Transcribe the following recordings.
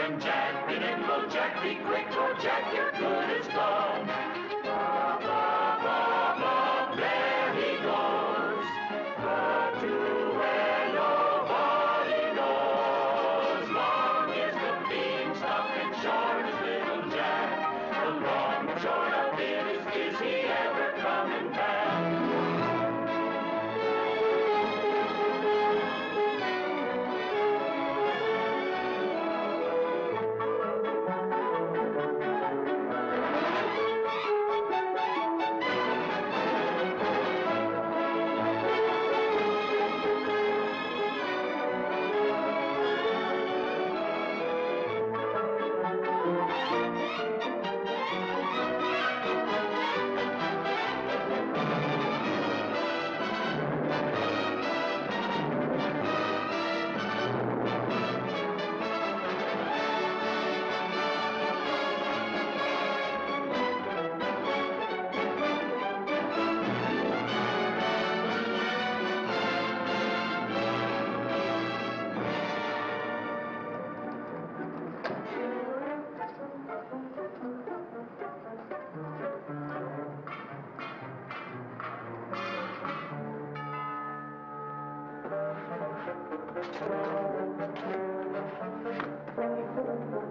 little Jack, be nimble, Jack, be quick, or Jack, your good is gone. Ba, ba, ba, ba, there he goes, but to where nobody knows. Long is the beanstalk and short is little Jack. The long and short of it is he ever coming back?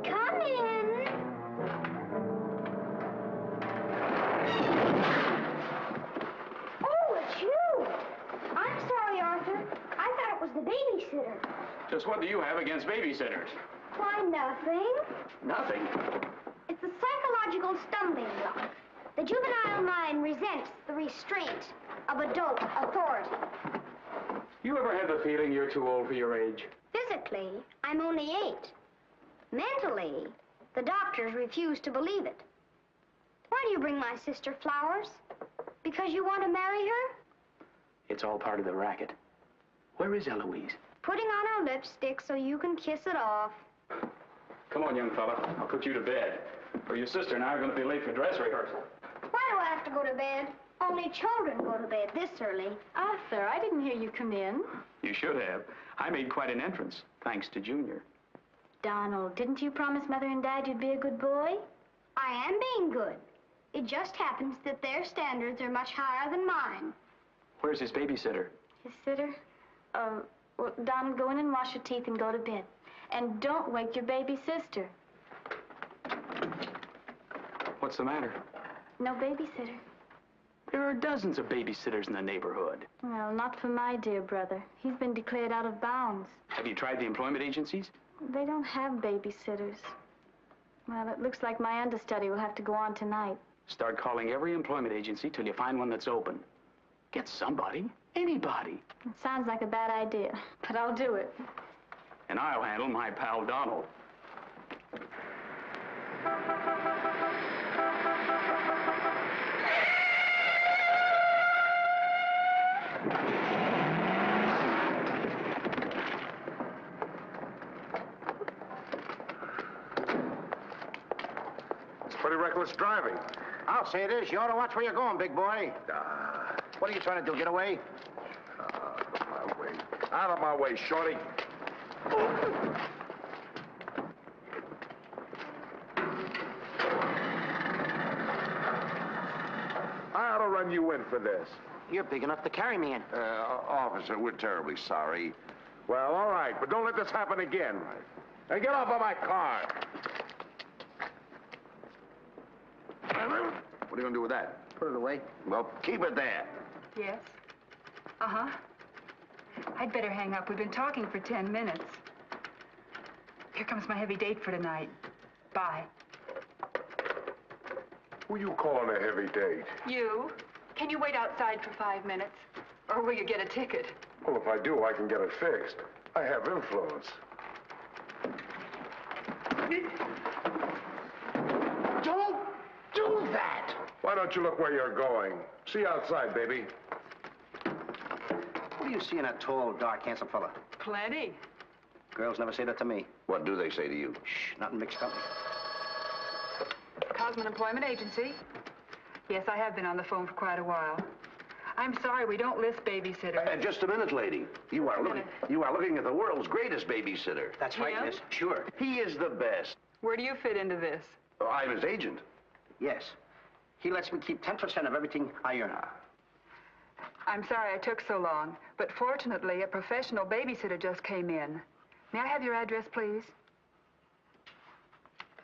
Come in. Oh, it's you. I'm sorry, Arthur. I thought it was the babysitter. Just what do you have against babysitters? Why, nothing. Nothing. It's a psychological stumbling block. The juvenile mind resents the restraint of adult authority. You ever had the feeling you're too old for your age? Physically, I'm only 8. Mentally, the doctors refuse to believe it. Why do you bring my sister flowers? Because you want to marry her? It's all part of the racket. Where is Eloise? Putting on her lipstick so you can kiss it off. Come on, young fella. I'll put you to bed. Or your sister and I are going to be late for dress rehearsal. Why do I have to go to bed? Only children go to bed this early. Arthur, I didn't hear you come in. You should have. I made quite an entrance, thanks to Junior. Donald, didn't you promise Mother and Dad you'd be a good boy? I am being good. It just happens that their standards are much higher than mine. Where's his babysitter? His sitter? Well, Donald, go in and wash your teeth and go to bed. And don't wake your baby sister. What's the matter? No babysitter. There are dozens of babysitters in the neighborhood. Well, not for my dear brother. He's been declared out of bounds. Have you tried the employment agencies? They don't have babysitters. Well, it looks like my understudy will have to go on tonight. Start calling every employment agency till you find one that's open. Get somebody, anybody. It sounds like a bad idea, but I'll do it. And I'll handle my pal Donald. It's pretty reckless driving. I'll say it is. You ought to watch where you're going, big boy. What are you trying to do, get away? Out of my way. Out of my way, shorty. I ought to run you in for this. You're big enough to carry me in. Officer, we're terribly sorry. Well, all right, but don't let this happen again. Now get off of my car. What are you going to do with that? Put it away. Well, keep it there. Yes? Uh-huh. I'd better hang up. We've been talking for 10 minutes. Here comes my heavy date for tonight. Bye. Who you calling a heavy date? You? Can you wait outside for 5 minutes? Or will you get a ticket? Well, if I do, I can get it fixed. I have influence. Don't do that! Why don't you look where you're going? See you outside, baby. What do you see in that tall, dark, handsome fella? Plenty. Girls never say that to me. What do they say to you? Shh, not in mixed company. Cosman Employment Agency. Yes, I have been on the phone for quite a while. I'm sorry, we don't list babysitters. Just a minute, lady. You are looking at the world's greatest babysitter. That's right, Yeah? miss. Sure. He is the best. Where do you fit into this? Oh, I'm his agent. Yes. He lets me keep 10% of everything I earn. I'm sorry I took so long, but fortunately, a professional babysitter just came in. May I have your address, please?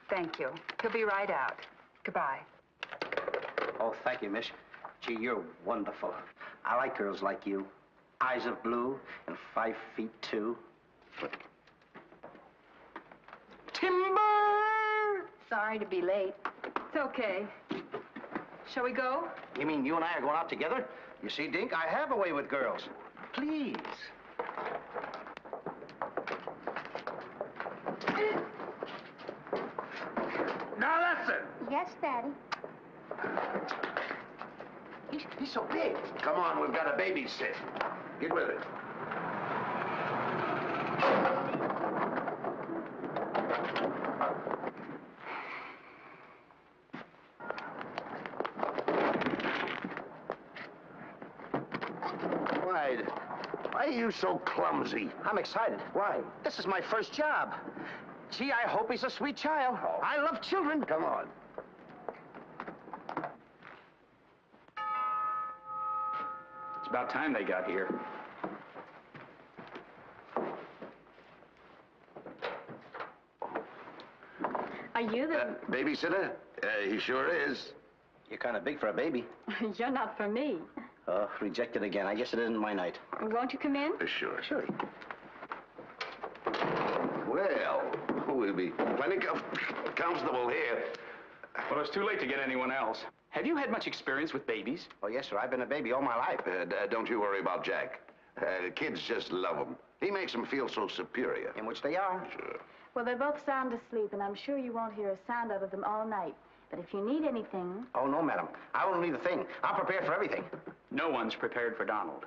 Thank you. He'll be right out. Goodbye. Oh, thank you, miss. Gee, you're wonderful. I like girls like you. Eyes of blue and 5 feet 2. Timber! Sorry to be late. It's okay. Shall we go? You mean you and I are going out together? You see, Dink, I have a way with girls. Please. Now listen. Yes, Daddy. He's so big. Come on, we've got a babysit. Get with it. Why are you so clumsy? I'm excited. Why? This is my first job. Gee, I hope he's a sweet child. Oh. I love children. Come on. It's about time they got here. Are you the... Babysitter? He sure is. You're kind of big for a baby. You're not for me. Oh, rejected again. I guess it isn't my night. Won't you come in? Sure. Sure. Well, we'll be plenty comfortable here. Well, it's too late to get anyone else. Have you had much experience with babies? Oh, yes, sir. I've been a baby all my life. Don't you worry about Jack. Kids just love him. He makes them feel so superior. In which they are. Sure. Well, they're both sound asleep, and I'm sure you won't hear a sound out of them all night. But if you need anything... Oh, no, madam. I won't need a thing. I'm prepared for everything. No one's prepared for Donald.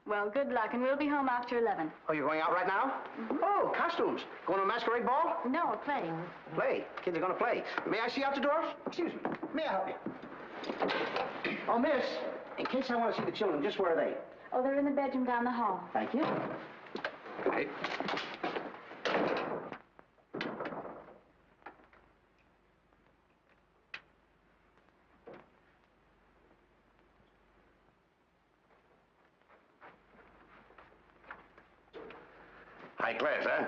Well, good luck, and we'll be home after 11. Oh, you're going out right now? Mm-hmm. Oh, costumes. Going to a masquerade ball? No, playing. Play. Kids are going to play. May I see out the door? Excuse me. May I help you? Oh, miss. In case I want to see the children, just where are they? Oh, they're in the bedroom down the hall. Thank you. Hey. High class, huh?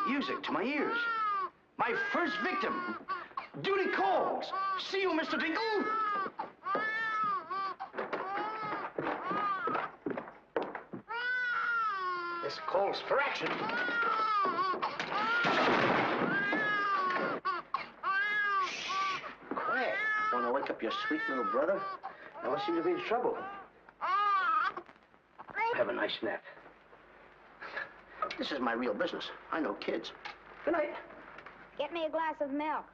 Music to my ears. My first victim. Duty calls. See you, Mr. Dingle. This calls for action. Shh. Quiet. Want to wake up your sweet little brother? Now I seem to be in trouble. Have a nice nap. This is my real business. I know kids. Good night. Get me a glass of milk.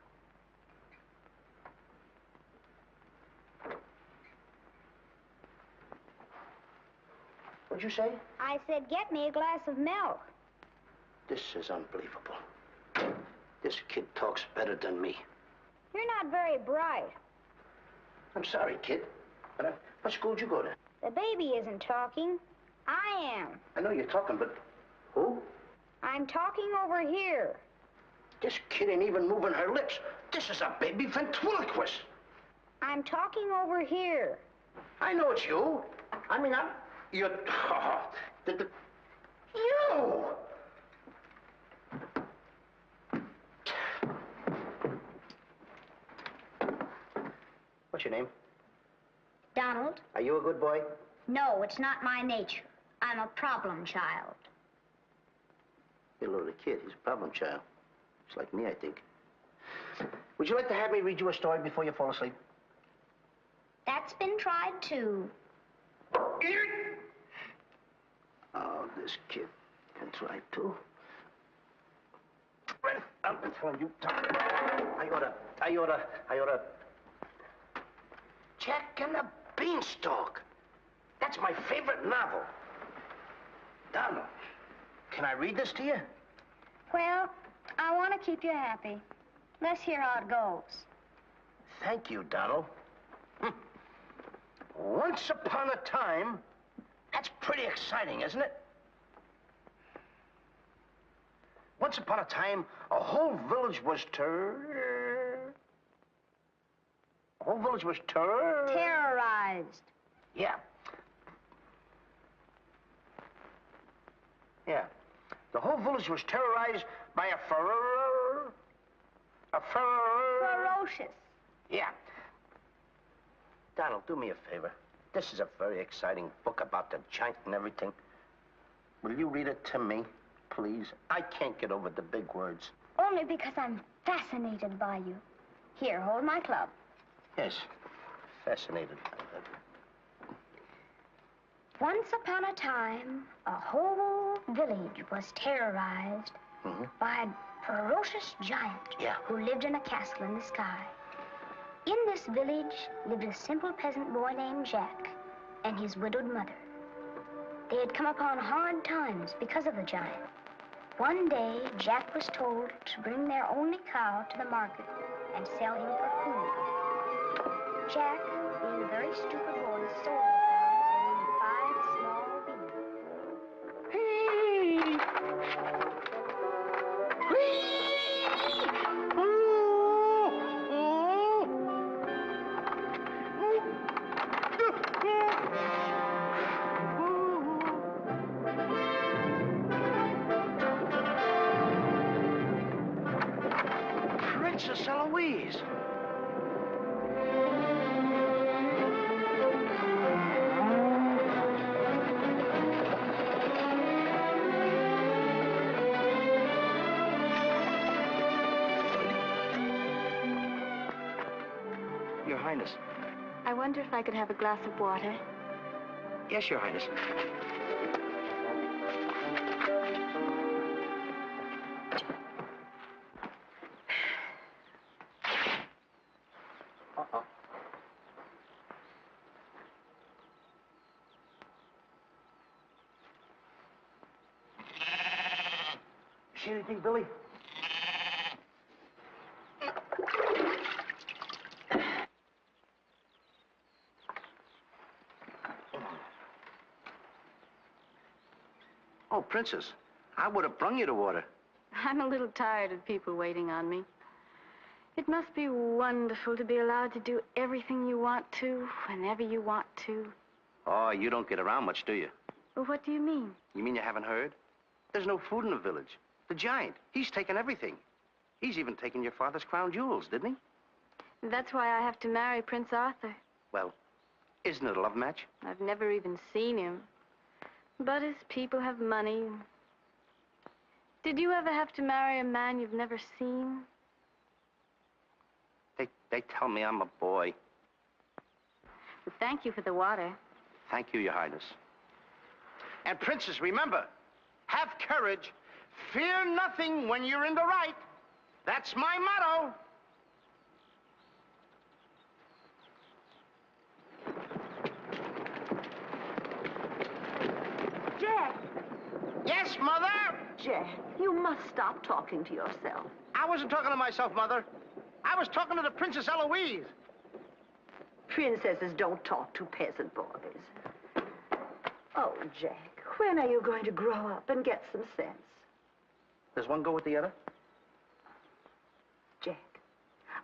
What'd you say? I said, get me a glass of milk. This is unbelievable. This kid talks better than me. You're not very bright. I'm sorry, kid. But what school'd you go to? The baby isn't talking. I am. I know you're talking, but who? I'm talking over here. This kid ain't even moving her lips. This is a baby ventriloquist. I'm talking over here. I know it's you. I mean, you're... You! What's your name? Donald? Are you a good boy? No, it's not my nature. I'm a problem child. You're a little kid. He's a problem child. It's like me, I think. Would you like to have me read you a story before you fall asleep? That's been tried too. Oh, this kid can try too. I'm telling you, I oughta. Jack and the Beanstalk. That's my favorite novel. Donald, can I read this to you? Well, I want to keep you happy. Let's hear how it goes. Thank you, Donald. Once upon a time, that's pretty exciting, isn't it? Once upon a time, a whole village was Terrorized. Yeah. Yeah. The whole village was terrorized by a Ferocious. Yeah. Donald, do me a favor. This is a very exciting book about the giant and everything. Will you read it to me, please? I can't get over the big words. Only because I'm fascinated by you. Here, hold my club. Yes, fascinated. Once upon a time, a whole village was terrorized by a ferocious giant who lived in a castle in the sky. In this village lived a simple peasant boy named Jack and his widowed mother. They had come upon hard times because of the giant. One day, Jack was told to bring their only cow to the market and sell him for food. Jack, being a very stupid boy, sold the cow for only 5 small beans. Princess Eloise. Your Highness. I wonder if I could have a glass of water. Yes, Your Highness. See anything, Billy? Oh, Princess, I would have brung you the water. I'm a little tired of people waiting on me. It must be wonderful to be allowed to do everything you want to, whenever you want to. Oh, you don't get around much, do you? Well, what do you mean? You mean you haven't heard? There's no food in the village. The giant, he's taken everything. He's even taken your father's crown jewels, didn't he? That's why I have to marry Prince Arthur. Well, isn't it a love match? I've never even seen him. But his people have money. Did you ever have to marry a man you've never seen? They tell me I'm a boy. Well, thank you for the water. Thank you, Your Highness. And Princess, remember, have courage. Fear nothing when you're in the right. That's my motto. Jack! Yes, Mother? Jack, you must stop talking to yourself. I wasn't talking to myself, Mother. I was talking to the Princess Eloise. Princesses don't talk to peasant boys. Oh, Jack, when are you going to grow up and get some sense? Does one go with the other? Jack,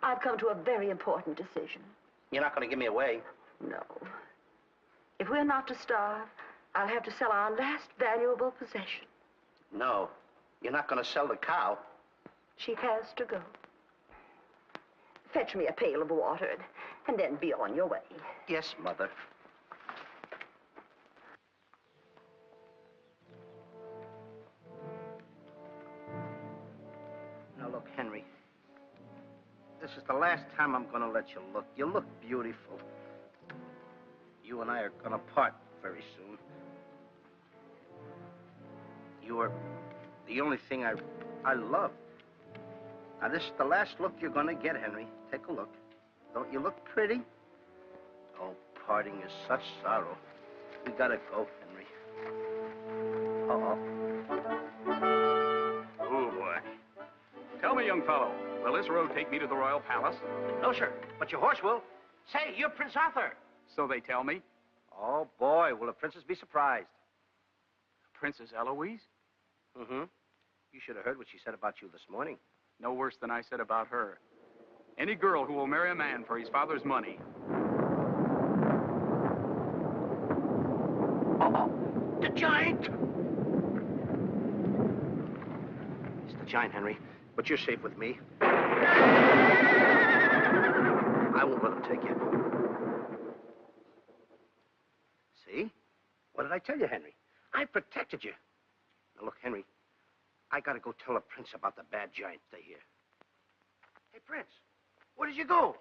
I've come to a very important decision. You're not going to give me away. No. If we're not to starve, I'll have to sell our last valuable possession. No, you're not going to sell the cow. She has to go. Fetch me a pail of water and then be on your way. Yes, Mother. Now, look, Henry. This is the last time I'm going to let you look. You look beautiful. You and I are going to part very soon. You are the only thing I love. Now, this is the last look you're going to get, Henry. Take a look. Don't you look pretty? Oh, parting is such sorrow. We gotta go, Henry. Uh-oh. Oh, boy. Tell me, young fellow, will this road take me to the royal palace? No, sir. But your horse will. Say, you're Prince Arthur. So they tell me. Oh, boy, will the princess be surprised. Princess Eloise? Mm-hmm. You should have heard what she said about you this morning. No worse than I said about her. Any girl who will marry a man for his father's money. Oh, the giant! It's the giant, Henry. But you're safe with me. I won't let him take you. See? What did I tell you, Henry? I protected you. Now, look, Henry, I gotta go tell the prince about the bad giant. Stay here. Hey, Prince, where did you go?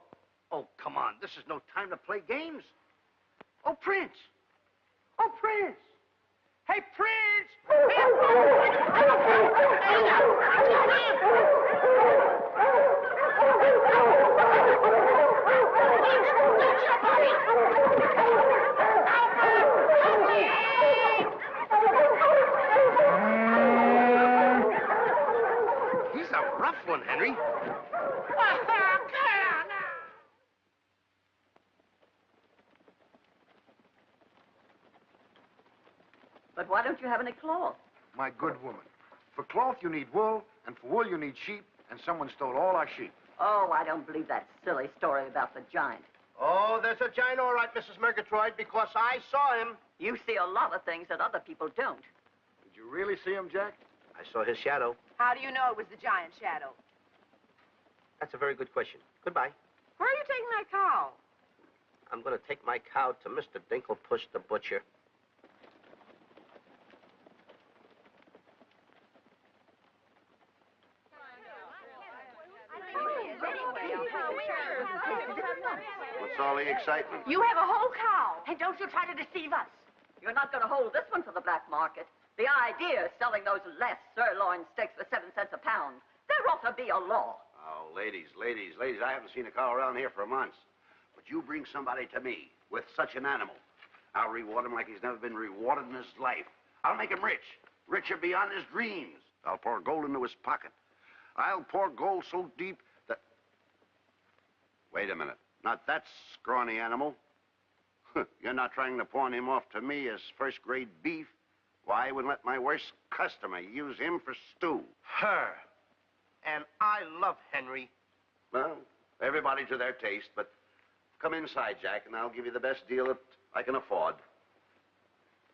Oh, come on. This is no time to play games. Oh, Prince. Oh, Prince. Hey, Prince! He's a rough one, Henry. But why don't you have any cloth? My good woman. For cloth, you need wool, and for wool, you need sheep, and someone stole all our sheep. Oh, I don't believe that silly story about the giant. Oh, there's a giant, all right, Mrs. Murgatroyd, because I saw him. You see a lot of things that other people don't. Did you really see him, Jack? I saw his shadow. How do you know it was the giant shadow? That's a very good question. Goodbye. Where are you taking my cow? I'm going to take my cow to Mr. Dinklepuss the butcher. What's all the excitement? You have a whole cow. And don't you try to deceive us. You're not going to hold this one for the black market. The idea is selling those less sirloin steaks for 7 cents a pound. There ought to be a law. Oh, ladies, I haven't seen a cow around here for months. But you bring somebody to me with such an animal, I'll reward him like he's never been rewarded in his life. I'll make him rich, richer beyond his dreams. I'll pour gold into his pocket. I'll pour gold so deep that... Wait a minute. Not that scrawny animal. You're not trying to pawn him off to me as first-grade beef. Why, I wouldn't let my worst customer use him for stew. Her. And I love Henry. Well, everybody to their taste, but come inside, Jack, and I'll give you the best deal that I can afford.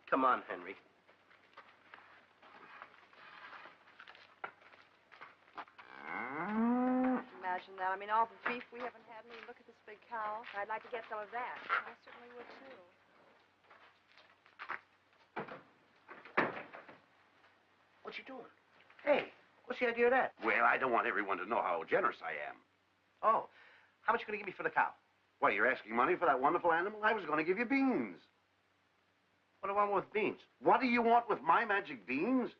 Come on, Henry. Imagine that. I mean, all the beef we haven't had. I mean, look at this big cow. I'd like to get some of that. I certainly would, too. What you doing? Hey, what's the idea of that? Well, I don't want everyone to know how generous I am. Oh, how much you going to give me for the cow? Why, you're asking money for that wonderful animal? I was going to give you beans. What do I want with beans? What do you want with my magic beans?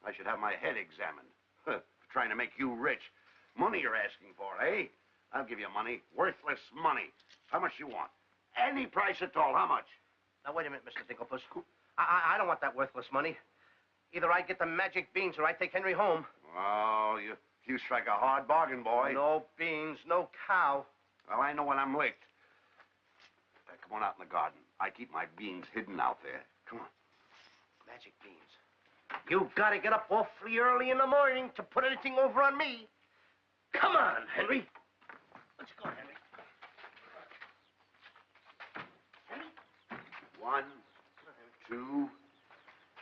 I should have my head examined. For trying to make you rich. Money you're asking for, eh? I'll give you money. Worthless money. How much you want? Any price at all. How much? Now, wait a minute, Mr. Dinklepuss. I don't want that worthless money. Either I get the magic beans or I take Henry home. Oh, you strike a hard bargain, boy. No beans, no cow. Well, I know when I'm licked. Come on out in the garden. I keep my beans hidden out there. Come on. Magic beans. You gotta get up awfully early in the morning to put anything over on me. Come on, Henry. Let's go, Henry. Henry? 1, 2,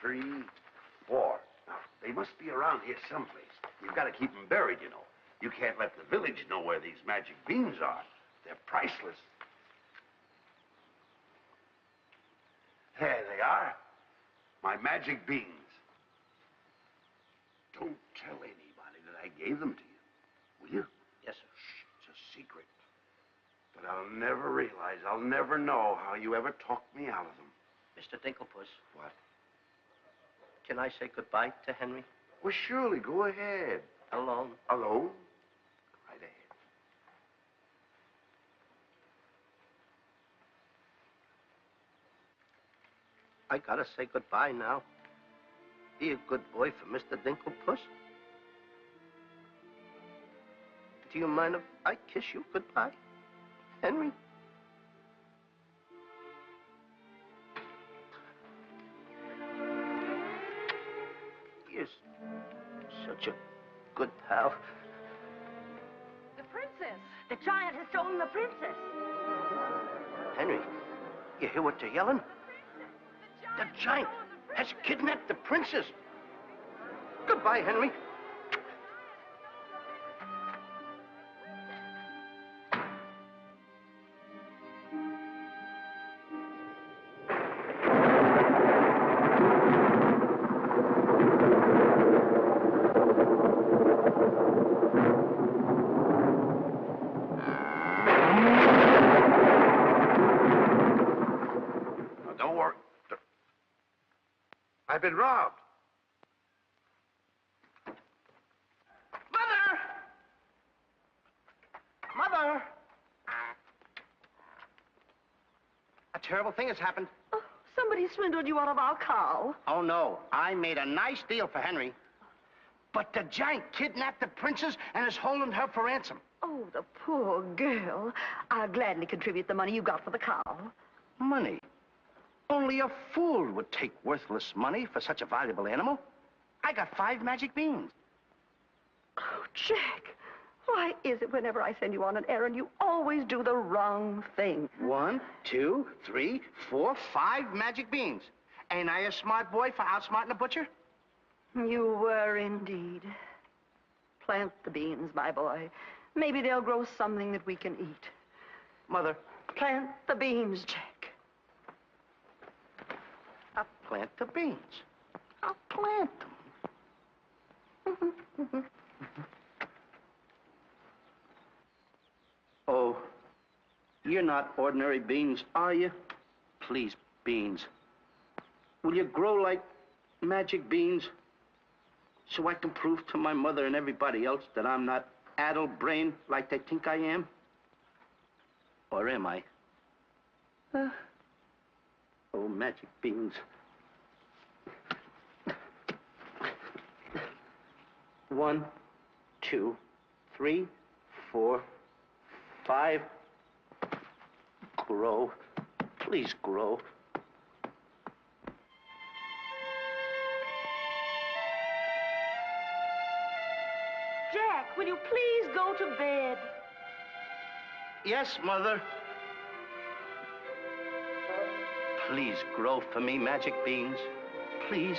3, 4. Now, they must be around here someplace. You've got to keep them buried, you know. You can't let the village know where these magic beans are. They're priceless. There they are. My magic beans. Don't tell anybody that I gave them to you. Will you? Yes, sir. Shh, it's a secret. But I'll never realize, I'll never know how you ever talked me out of them. Mr. Dinklepuss. What? Can I say goodbye to Henry? Well, surely, go ahead. Alone? Alone? Right ahead. I gotta say goodbye now. Be a good boy for Mr. Dinklepuss. Do you mind if I kiss you goodbye? Henry? You're such a good pal. The princess. The giant has stolen the princess. Henry, you hear what they're yelling? The giant has kidnapped the princess. Goodbye, Henry. Don't worry. I've been robbed. Mother! A terrible thing has happened. Oh, somebody swindled you out of our cow. Oh, no. I made a nice deal for Henry. But the giant kidnapped the princess and is holding her for ransom. Oh, the poor girl. I'll gladly contribute the money you got for the cow. Money? Only a fool would take worthless money for such a valuable animal. I got 5 magic beans. Oh, Jack. Why is it whenever I send you on an errand, you always do the wrong thing? 1, 2, 3, 4, 5 magic beans. Ain't I a smart boy for outsmarting a butcher? You were indeed. Plant the beans, my boy. Maybe they'll grow something that we can eat. Mother, Plant the beans, Jack. I'll plant the beans. I'll plant them. Oh, you're not ordinary beans, are you? Please, beans. Will you grow like magic beans so I can prove to my mother and everybody else that I'm not addle-brained like they think I am? Or am I? Oh, magic beans. 1, 2, 3, 4, 5. Grow. Please grow. Jack, will you please go to bed? Yes, Mother. Please grow for me, magic beans. Please.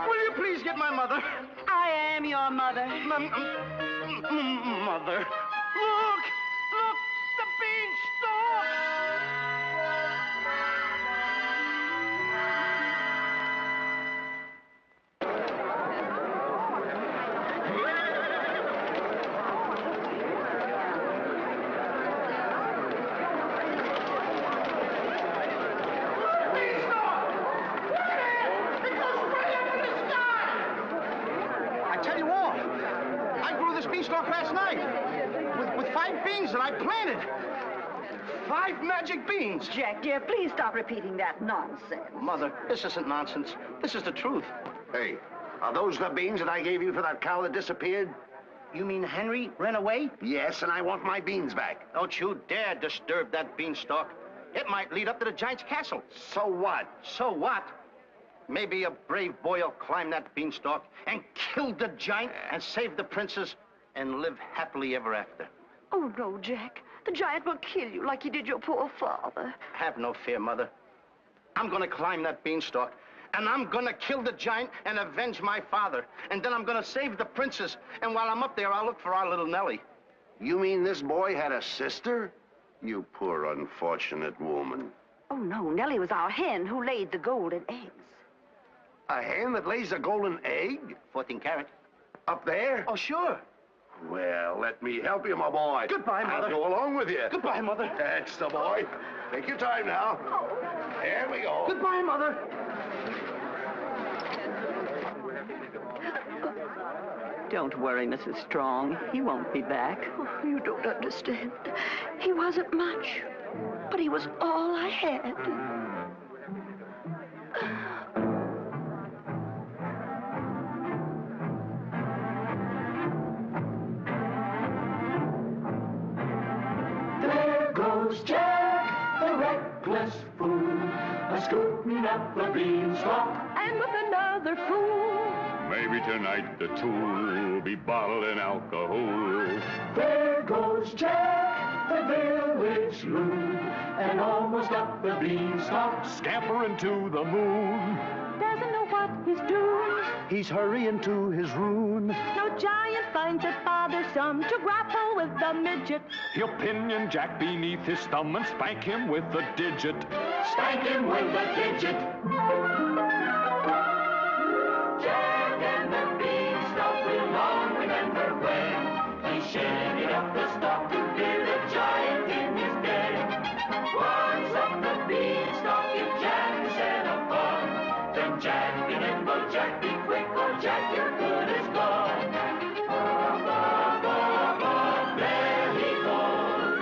Will you please get my mother? I am your mother. Mother. Look! Look! The beanstalk! Beanstalk last night with 5 beans that I planted. 5 magic beans. Jack, dear, please stop repeating that nonsense. Mother, this isn't nonsense. This is the truth. Hey, are those the beans that I gave you for that cow that disappeared? You mean Henry ran away? Yes, and I want my beans back. Don't you dare disturb that beanstalk. It might lead up to the giant's castle. So what? So what? Maybe a brave boy will climb that beanstalk and kill the giant and save the princess and live happily ever after. Oh, no, Jack. The giant will kill you like he did your poor father. Have no fear, Mother. I'm gonna climb that beanstalk, and I'm gonna kill the giant and avenge my father. And then I'm gonna save the princess. And while I'm up there, I'll look for our little Nellie. You mean this boy had a sister? You poor unfortunate woman. Oh, no, Nellie was our hen who laid the golden eggs. A hen that lays a golden egg? 14 carat. Up there? Oh, sure. Well, let me help you, my boy. Goodbye, Mother. I'll go along with you. Goodbye, Mother. That's the boy. Take your time now. There we go. Goodbye, Mother. Don't worry, Mrs. Strong. He won't be back. Oh, you don't understand. He wasn't much, but he was all I had. There goes Jack, the reckless fool, a-scooting up the beanstalk. And with another fool. Maybe tonight the two will be bottling alcohol. There goes Jack, the village loon, and almost up the beanstalk. Scampering to the moon. Doesn't know what he's doing. He's hurrying to his ruin. No giant finds it bothersome to grapple with the midget. He'll pinion Jack beneath his thumb and spank him with a digit. Spank him with a digit. Jack and the beanstalk will long remember when he shaded up the stalk to hear the giant in his den. Once up the beanstalk, if Jack set a fun, then Jack be nimble, Jack be quick, or Jack your good is gone. Up, up, up, up, there he goes,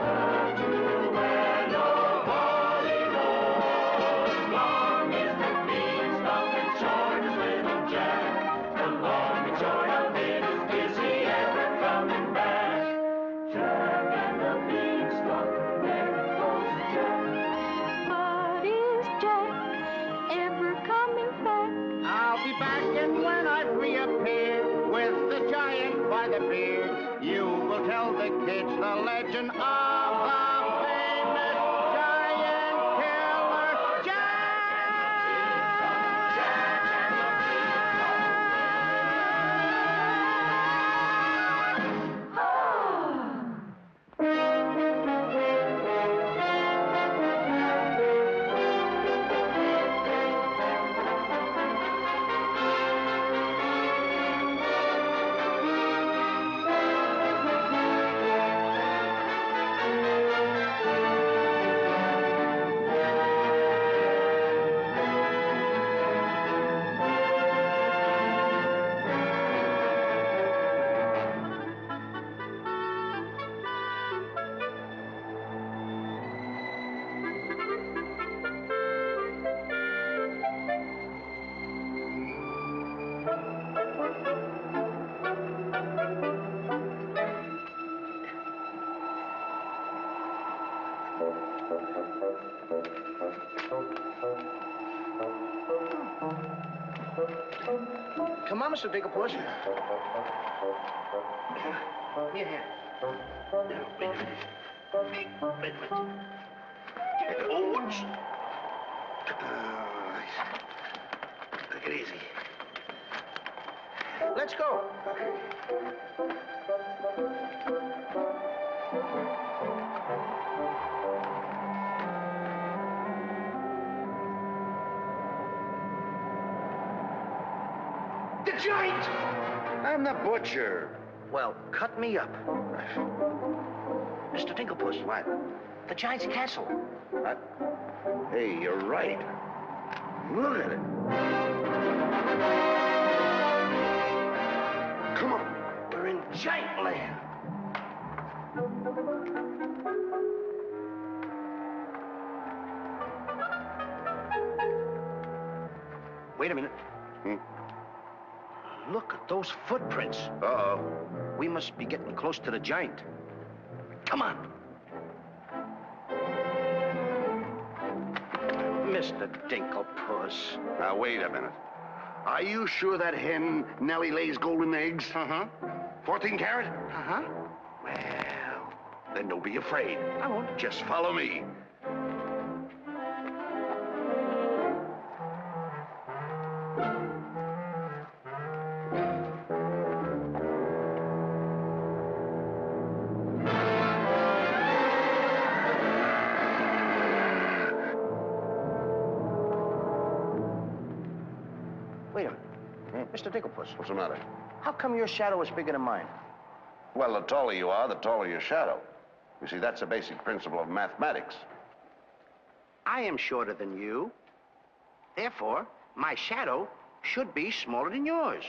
up to where nobody knows. Long is the beanstalk and short is little Jack. The long and short of it is he ever coming back? Jack and the beanstalk, there goes Jack. But is Jack ever coming back? I'll be back, and when I reappear with the giant by the beard, you will tell the kids the legend of the famous giant killer Jack. Come on, Mr. Digglepuss. Here, here. Wait a minute. Oops. Take it easy. Let's go. The giant! I'm the butcher. Well, cut me up. Mr. Digglepuss. What? The giant's castle. What? Hey, you're right. Look at it. Come on. We're in giant land. Wait a minute. Look at those footprints. Uh-oh. We must be getting close to the giant. Come on. Mr. Dinklepuss. Now, wait a minute. Are you sure that hen Nellie lays golden eggs? Uh-huh. 14 carat? Uh-huh. Well, then don't be afraid. I won't. Just follow me. Mr. Dinklepuss, What's the matter? how come your shadow is bigger than mine? Well, the taller you are, the taller your shadow. You see, that's a basic principle of mathematics. I am shorter than you. Therefore, my shadow should be smaller than yours.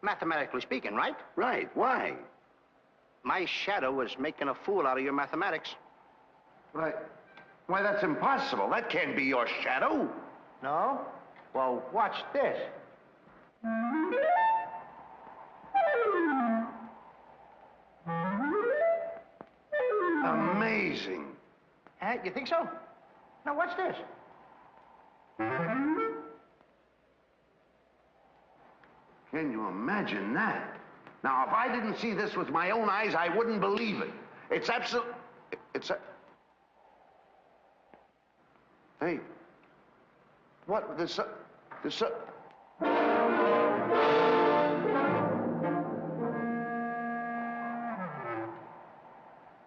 Mathematically speaking, right? Right. Why? My shadow is making a fool out of your mathematics. Why, that's impossible. That can't be your shadow. No? Well, watch this. Amazing. Huh? You think so? Now, watch this. Can you imagine that? Now, if I didn't see this with my own eyes, I wouldn't believe it. It's absolute... Hey. What? This...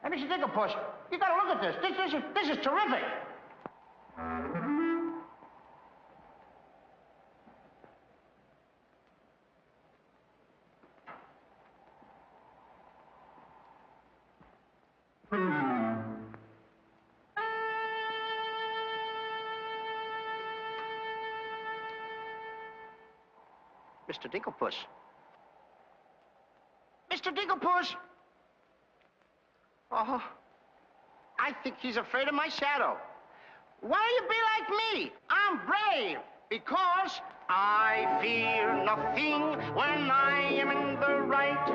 Hey, Mr. Dinklepuss, you gotta look at this. This is terrific. Mr. Dinklepuss. Mr. Dinklepuss! Oh, I think he's afraid of my shadow. Why don't you be like me? I'm brave because I fear nothing when I am in the right.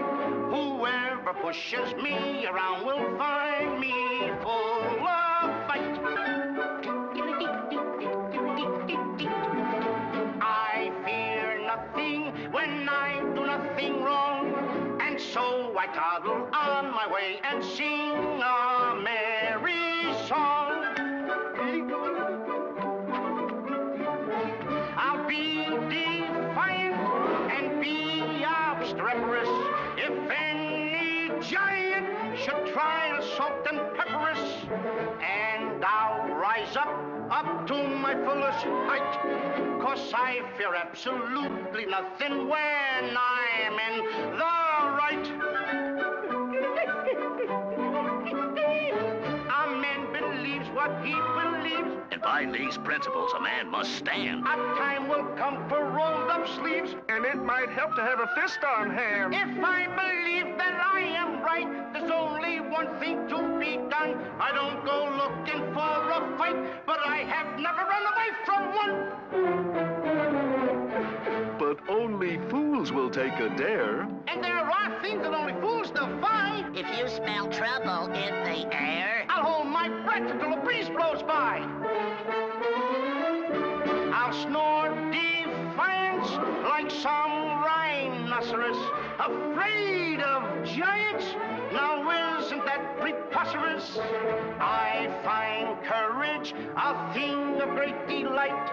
Whoever pushes me around will find me full of fight. I fear nothing when I do nothing wrong. And so I toddle on my way and sing a merry song. I'll be defiant and be obstreperous if any giant should try to salt and pepper us. And I'll rise up to my fullest height, 'cause I fear absolutely nothing when I'm in the right. A man believes what he believes. And by these principles, a man must stand. A time will come for rolled up sleeves. And it might help to have a fist on hand. If I believe that I am right, there's only one thing to be done. I don't go looking for a fight, but I have never run away from one. But only fools will take a dare. And there are things that only fools defy. If you smell trouble in the air, I'll hold my breath until a breeze blows by. I'll snore defiance like some rhinoceros, afraid of giants. Now isn't that preposterous? I find courage a thing of great delight.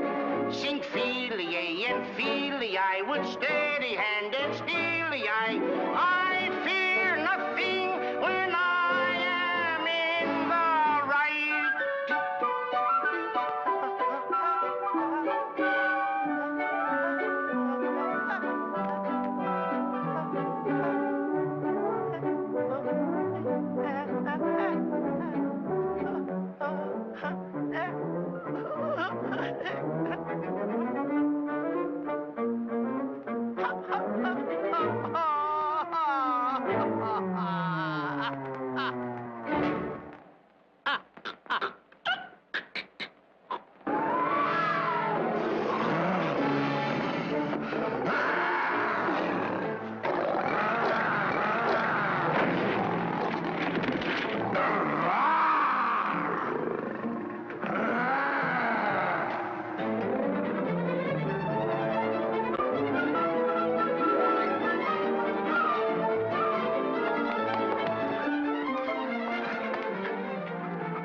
Sing Feely and Feely, I with steady hand and steely eye. I fear nothing when I am in the right.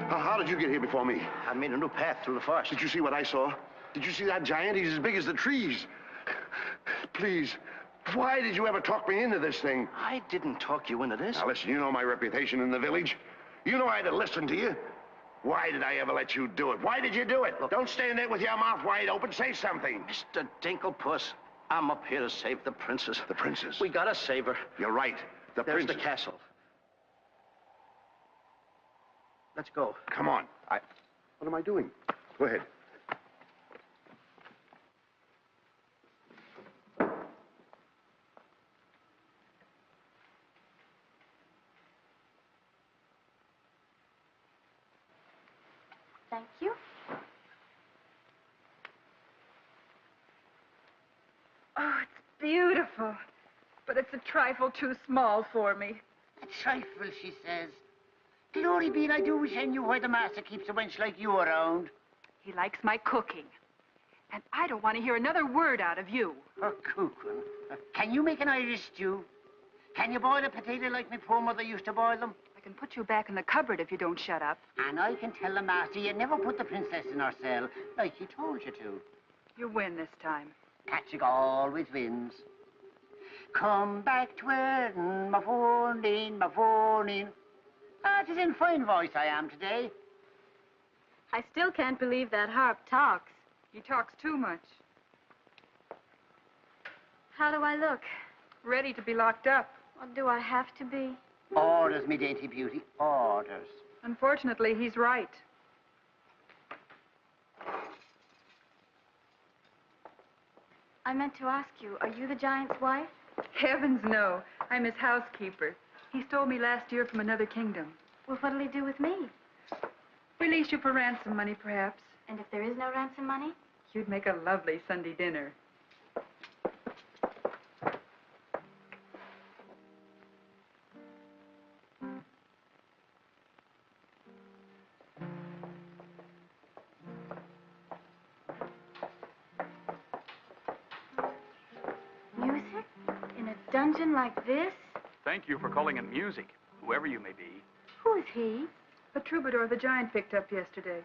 How did you get here before me? I made a new path through the forest. Did you see what I saw? Did you see that giant? He's as big as the trees. Please, why did you ever talk me into this thing? I didn't talk you into this. Now listen, you know my reputation in the village. You know I had to listen to you. Why did I ever let you do it? Why did you do it? Look, don't stand there with your mouth wide open. Say something. Mr. Dinklepuss, I'm up here to save the princess. The princess? We gotta save her. You're right. The There's princess. the castle. Let's go. Come on. What am I doing? Go ahead. Thank you. Oh, it's beautiful. But it's a trifle too small for me. A trifle, she says. Glory be, I do wish I knew why the master keeps a wench like you around. He likes my cooking. And I don't want to hear another word out of you. Oh, cooking. Can you make an Irish stew? Can you boil a potato like my poor mother used to boil them? I can put you back in the cupboard if you don't shut up. And I can tell the master you never put the princess in her cell, like he told you to. You win this time. Patrick always wins. Come back to Erin, my phone my phone. Ah, it is in fine voice I am today. I still can't believe that harp talks. He talks too much. How do I look? Ready to be locked up. Or do I have to be? Orders, me dainty beauty, orders. Unfortunately, he's right. I meant to ask you, are you the giant's wife? Heavens, no. I'm his housekeeper. He stole me last year from another kingdom. Well, what'll he do with me? Release you for ransom money, perhaps. And if there is no ransom money? You'd make a lovely Sunday dinner. Music? In a dungeon like this? Thank you for calling it music, whoever you may be. Who is he? A troubadour the giant picked up yesterday.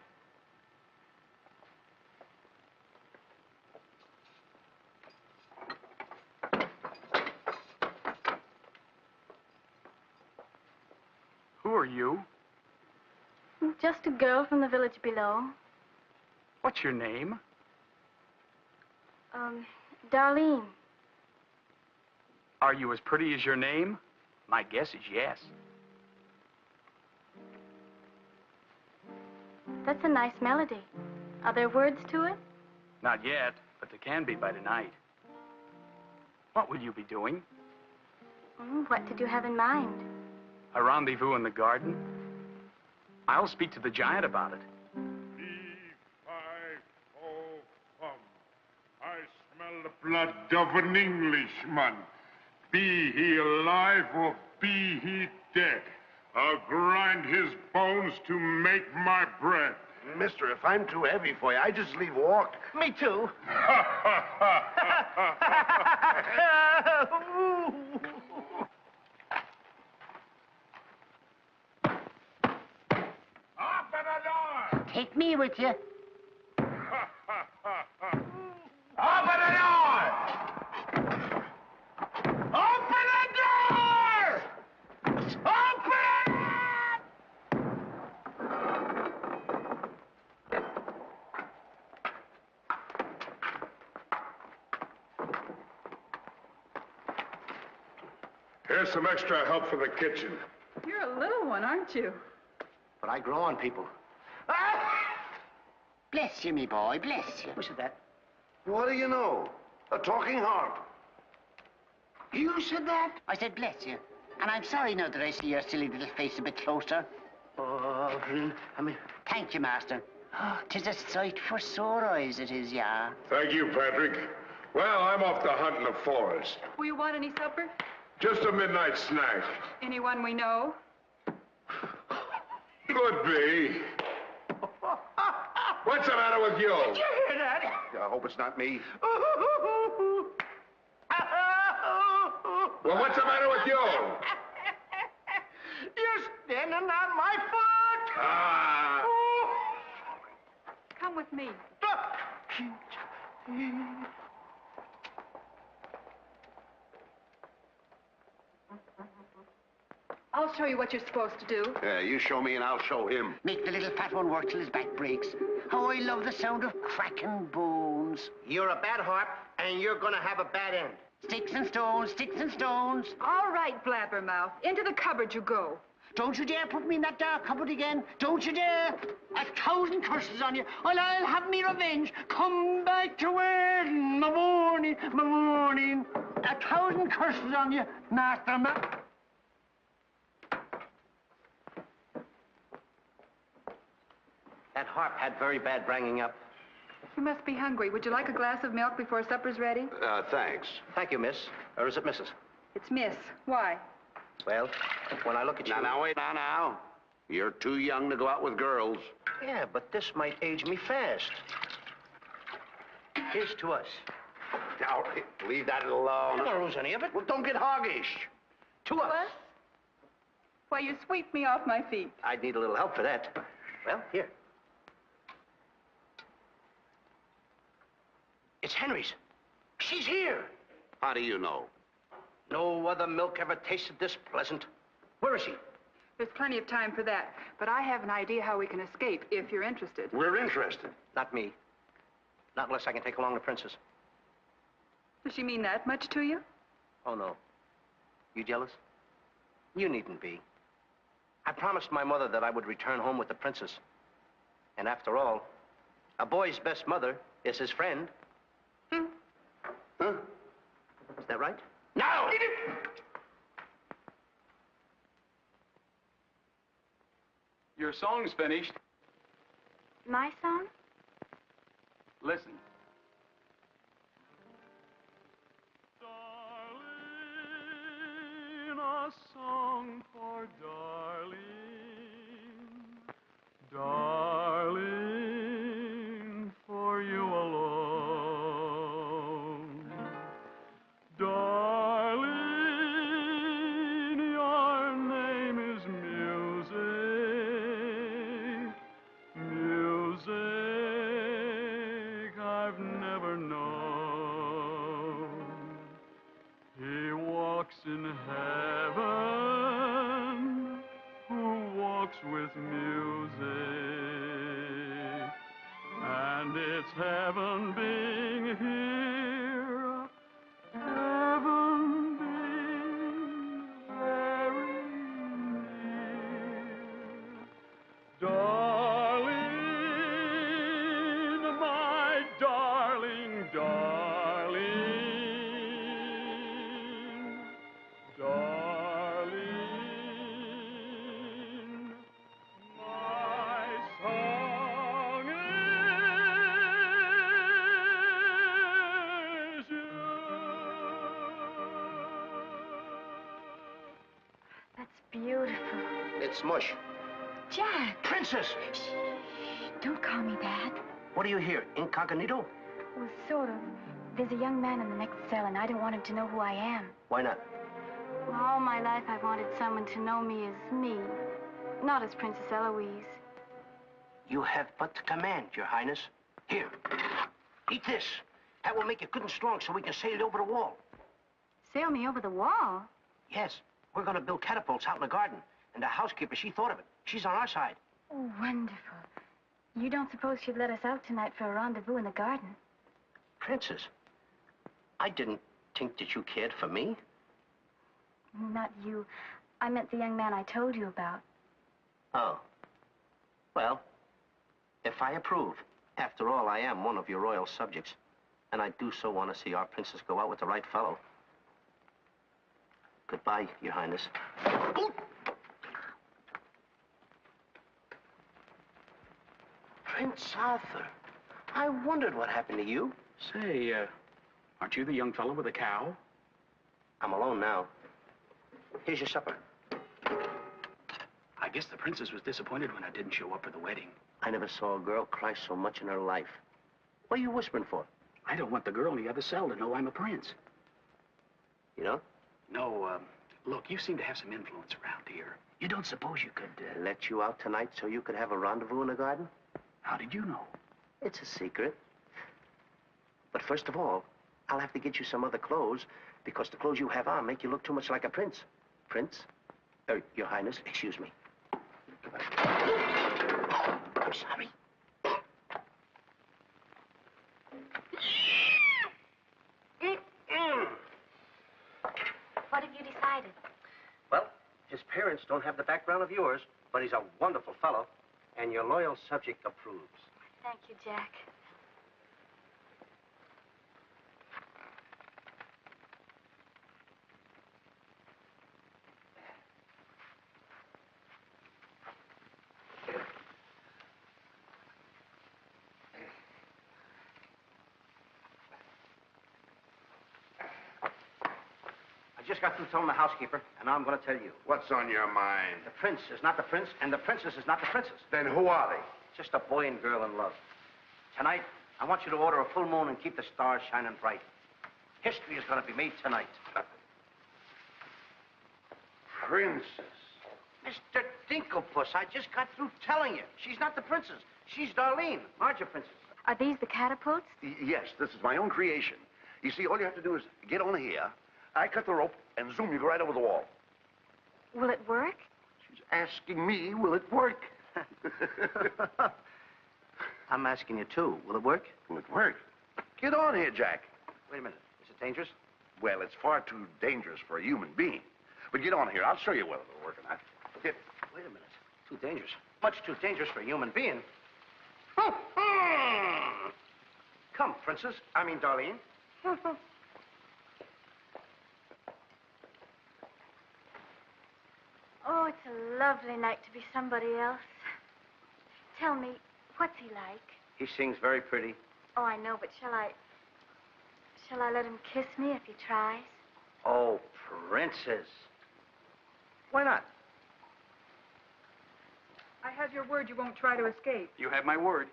Who are you? Just a girl from the village below. What's your name? Darlene. Are you as pretty as your name? My guess is yes. That's a nice melody. Are there words to it? Not yet, but there can be by tonight. What will you be doing? What did you have in mind? A rendezvous in the garden? I'll speak to the giant about it. I smell the blood of an Englishman. Be he alive or be he dead, I'll grind his bones to make my bread. Mister, if I'm too heavy for you, I just leave walk. Me too. Open the door! Take me with you. Open the door! Open the door! Open! Here's some extra help for the kitchen. You're a little one, aren't you? But I grow on people. Bless you, me boy, bless you. Who said that? What do you know? A talking harp. You said that? I said bless you. And I'm sorry now that I see your silly little face a bit closer. Oh, really? I mean... Thank you, master. Oh, 'tis a sight for sore eyes, it is, yeah. Thank you, Patrick. Well, I'm off to hunt in the forest. Will you want any supper? Just a midnight snack. Anyone we know? Could be. What's the matter with you? Did you hear that? I hope it's not me. Well, what's the matter with you? You're standing on my foot. Ah. Come with me. I'll show you what you're supposed to do. Yeah, you show me and I'll show him. Make the little fat one work till his back breaks. How I love the sound of cracking bones. You're a bad harp, And you're gonna have a bad end. Sticks and stones, sticks and stones. All right, Blabbermouth. Into the cupboard you go. Don't you dare put me in that dark cupboard again. Don't you dare. 1,000 curses on you. Well, I'll have me revenge. Come back to where in the morning, my morning. 1,000 curses on you, Master Mouse. That harp had very bad bringing up. You must be hungry. Would you like a glass of milk before supper's ready? Thanks. Thank you, miss. Or is it Mrs.? It's Miss. Why? Well, when I look at you... Now, wait, now. You're too young to go out with girls. Yeah, but this might age me fast. Here's to us. Now, leave that alone. I don't lose any of it. Well, don't get hoggish. To us. What? Why, you sweep me off my feet. I'd need a little help for that. Well, here. It's Henry's. She's here. How do you know? No other milk ever tasted this pleasant. Where is she? There's plenty of time for that. But I have an idea how we can escape, if you're interested. We're interested. Not me. Not unless I can take along the princess. Does she mean that much to you? Oh, no. You jealous? You needn't be. I promised my mother that I would return home with the princess. And after all, a boy's best mother is his friend. Huh? Is that right? No! Your song's finished. My song? Listen. Darling, a song for darling, darling, for you alone. Darling, your name is music, music I've never known. He walks in heaven, who walks with music, and it's heaven being here, heaven being very near. Darling, my darling, darling, darling, my song is you. That's beautiful. It's mush. Jack! Princess! Shh. Don't call me that. What do you hear? Incognito? Well, sort of. There's a young man in the next cell, and I don't want him to know who I am. Why not? Well, all my life I've wanted someone to know me as me, not as Princess Eloise. You have but to command, Your Highness. Here, eat this. That will make you good and strong so we can sail it over the wall. Sail me over the wall? Yes, we're going to build catapults out in the garden. And the housekeeper, she thought of it. She's on our side. Oh, wonderful. You don't suppose she'd let us out tonight for a rendezvous in the garden? Princess, I didn't think that you cared for me. Not you. I meant the young man I told you about. Oh. Well, if I approve, after all, I am one of your royal subjects. And I do so want to see our princess go out with the right fellow. Goodbye, Your Highness. Prince Arthur, I wondered what happened to you. Say, aren't you the young fellow with the cow? I'm alone now. Here's your supper. I guess the princess was disappointed when I didn't show up for the wedding. I never saw a girl cry so much in her life. What are you whispering for? I don't want the girl in the other cell to know I'm a prince. You know? No, look, you seem to have some influence around here. You don't suppose you could, Let you out tonight so you could have a rendezvous in the garden? How did you know? It's a secret. But first of all, I'll have to get you some other clothes, because the clothes you have on make you look too much like a prince. Prince? Your Highness, excuse me. I'm sorry. What have you decided? Well, his parents don't have the background of yours, but he's a wonderful fellow, and your loyal subject approves. Thank you, Jack. I just got through telling the housekeeper, and now I'm going to tell you. What's on your mind? The prince is not the prince, and the princess is not the princess. Then who are they? Just a boy and girl in love. Tonight, I want you to order a full moon and keep the stars shining bright. History is going to be made tonight. Princess. Mr. Dinklepuss, I just got through telling you. She's not the princess. She's Darlene, larger princess. Are these the catapults? Yes, this is my own creation. You see, all you have to do is get on here. I cut the rope, and zoom, you go right over the wall. Will it work? She's asking me, will it work? I'm asking you, too. Will it work? Will it work? Get on here, Jack. Wait a minute. Is it dangerous? Well, it's far too dangerous for a human being. But get on here. I'll show you whether it'll work or not. Get. Wait a minute. Too dangerous. Much too dangerous for a human being. Come, princess. I mean, Darlene. Oh, it's a lovely night to be somebody else. Tell me, what's he like? He sings very pretty. Oh, I know, but shall I let him kiss me if he tries? Oh, princess. Why not? I have your word you won't try to escape. You have my word.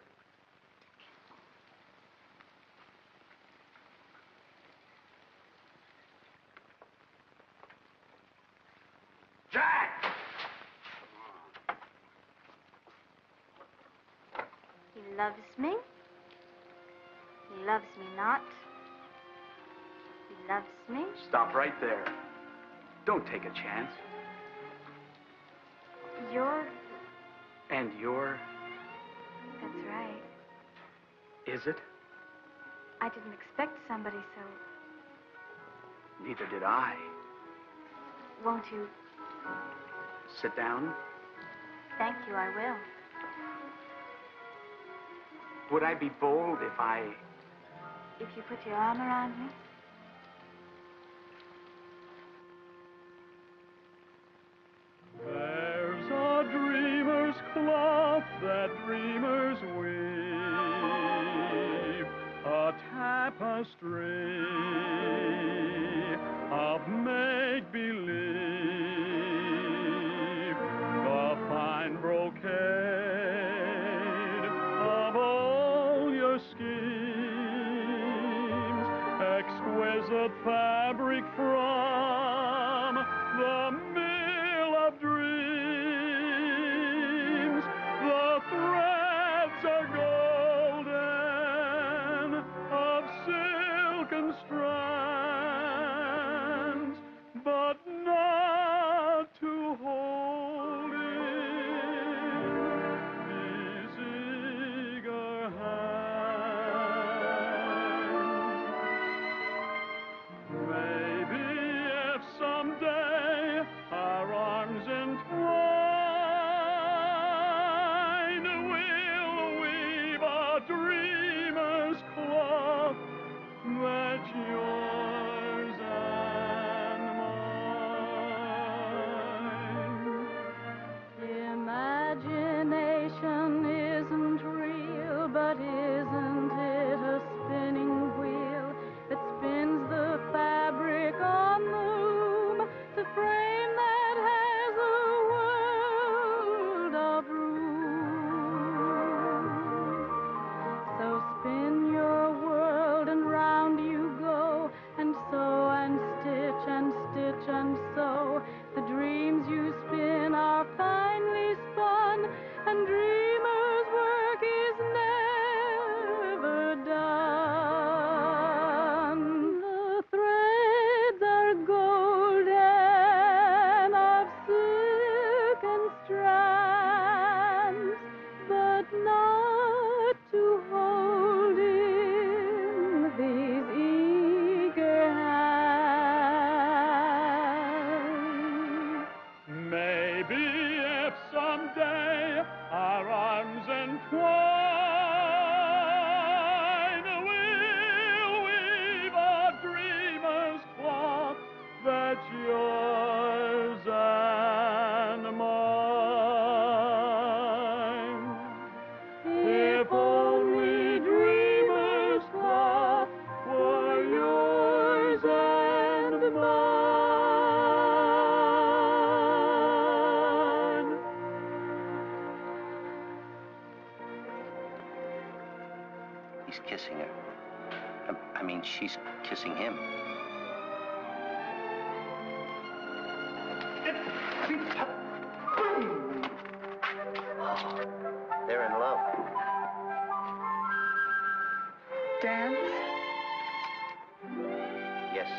Jack! He loves me. He loves me not. He loves me. Stop right there. Don't take a chance. You're... And you're... That's right. Is it? I didn't expect somebody so... Neither did I. Won't you... Sit down. Thank you, I will. Would I be bold if I... If you put your arm around me? There's a dreamer's cloth that dreamers weave, a tapestry of make-believe, the fine brocade of all your schemes, exquisite fabric from the mill of dreams. The threads are golden, of silken strands, but not to hold in these eager hands. Maybe maybe if someday our arms entwine, we'll weave a dreamer's cloth that's yours and mine. If only dreamer's cloth were yours and mine. He's kissing her. I mean, she's kissing him. They're in love. Dance? Yes.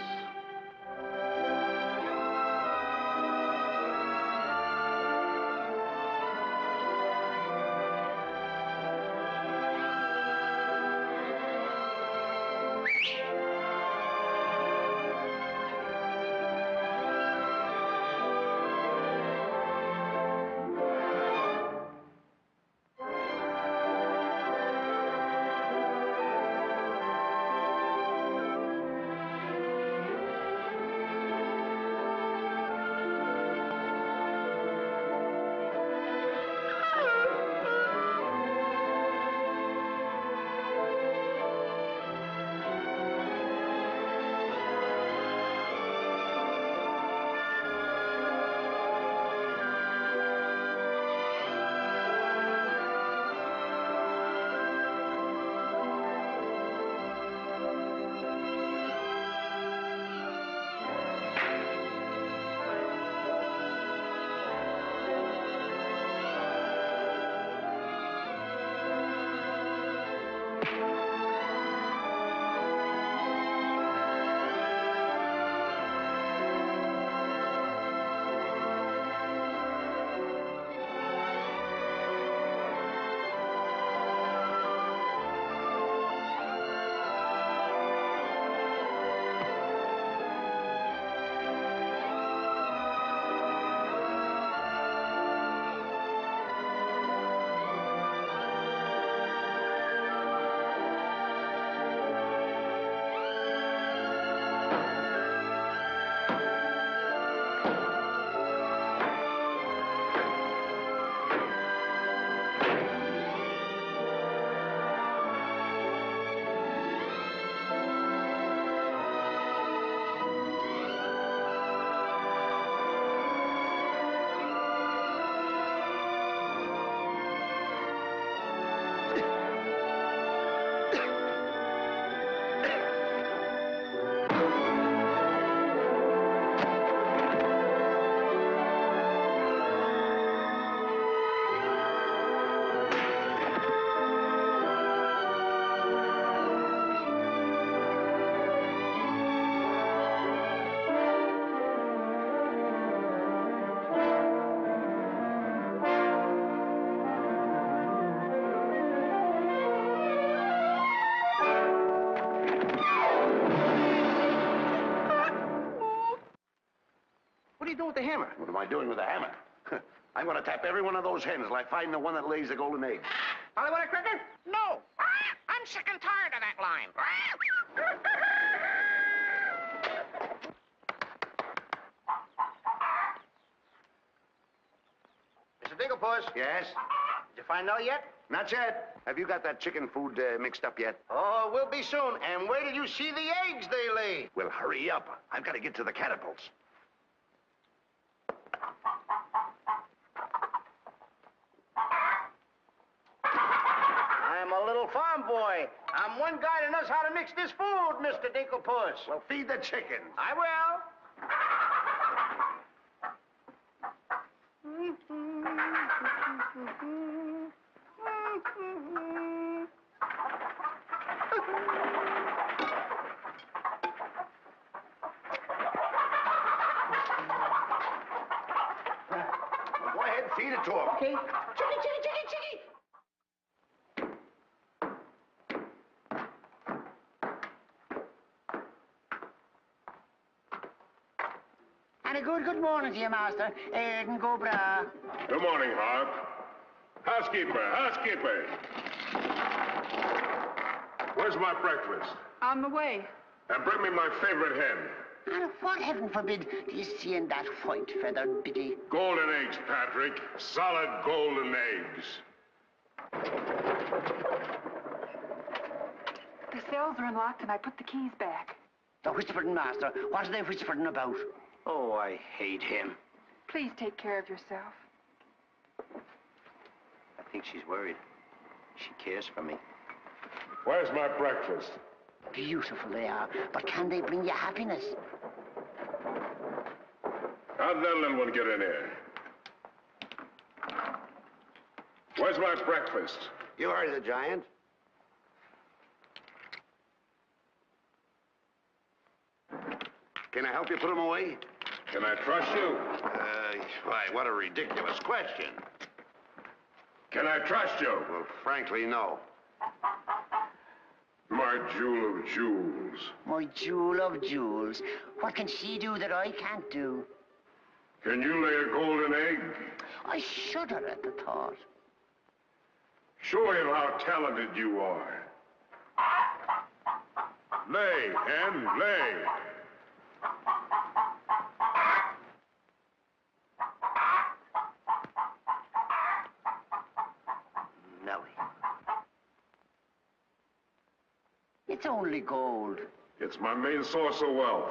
What are you doing with the hammer? What am I doing with a hammer? I'm going to tap every one of those hens till I find the one that lays the golden egg. Hollywood a cricket? No. I'm sick and tired of that line. Mr. Dinklepuss. Yes? Did you find out yet? Not yet. Have you got that chicken food mixed up yet? Oh, we'll be soon. And where did you see the eggs they lay? Well, hurry up. I've got to get to the catapults. I'm a little farm boy. I'm one guy that knows how to mix this food, Mr. Dinklepuss. Well, feed the chickens. I will. Go ahead, feed it to them. Okay. Chicky, chicky, chicky, chicky. And And a good morning to you, Master. And go bra. Good morning, Harp. Housekeeper. Where's my breakfast? On the way. And bring me my favorite hen. And what, heaven forbid, do you see in that white-feathered biddy? Golden eggs, Patrick. Solid golden eggs. The cells are unlocked and I put the keys back. The whispering, Master. What are they whispering about? Oh, I hate him. Please take care of yourself. I think she's worried. She cares for me. Where's my breakfast? Beautiful they are, but can they bring you happiness? How'd that little one get in here? Where's my breakfast? You heard the giant. Can I help you put him away? Can I trust you? Why, what a ridiculous question. Can I trust you? Well, frankly, no. My jewel of jewels. My jewel of jewels. What can she do that I can't do? Can you lay a golden egg? I shudder at the thought. Show him how talented you are. Lay, hen, lay. Nellie. It's only gold. It's my main source of wealth.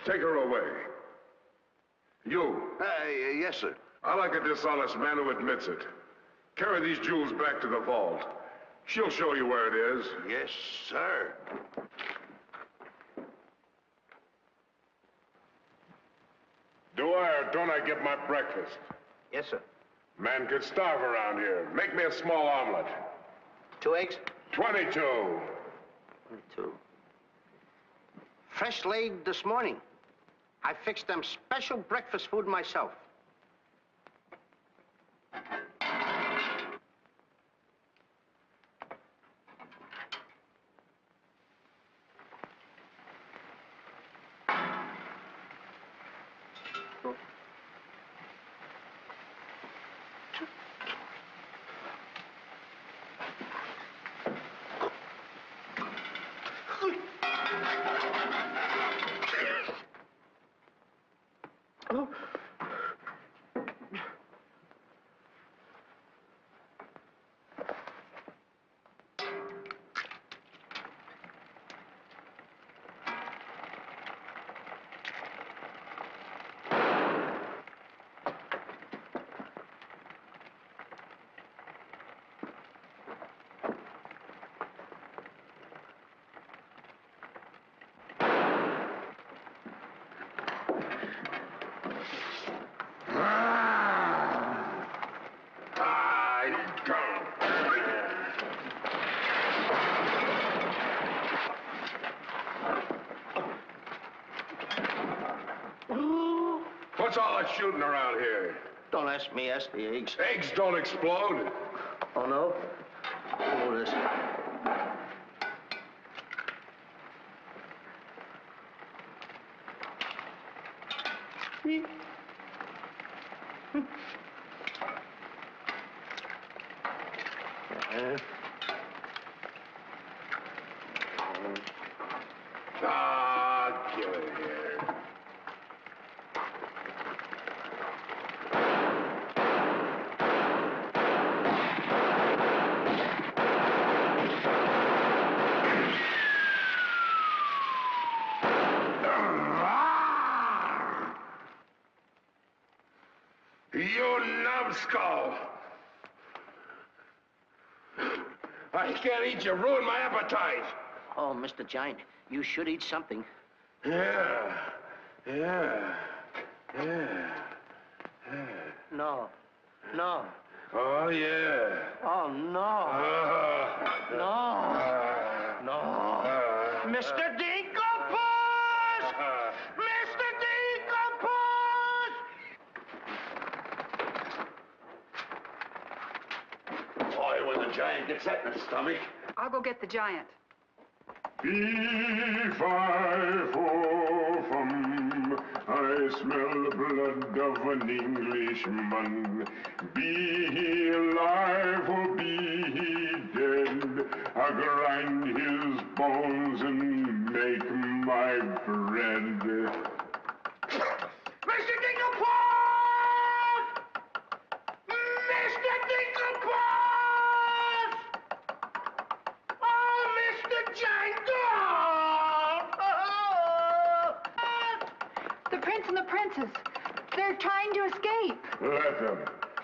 Take her away. You. Yes, sir. I like a dishonest man who admits it. Carry these jewels back to the vault. She'll show you where it is. Yes, sir. Do I or don't I get my breakfast? Yes, sir. Man could starve around here. Make me a small omelet. 2 eggs? 22. 22. Fresh laid this morning. I fixed them special breakfast food myself. What's all that shooting around here? Don't ask me, ask the eggs. Eggs don't explode. Oh, no? Oh, this. Get in here. You numbskull! I can't eat you. Ruin my appetite. Oh, Mr. Giant, you should eat something. Yeah. No. No. Oh, yeah. Oh, no. No. Mr. Dinkelpuss! Mr. Dinkelpuss! Boy, when the giant gets that in his stomach. I'll go get the giant. Fee-fi-fo-fum, I smell the blood of an Englishman. Be he alive or be he dead, I grind his bones and make my bread. Mr. Dinkelport! Mr. Dinkelport! Oh, Mr. Giant! The prince and the princess, they're trying to escape. Let them.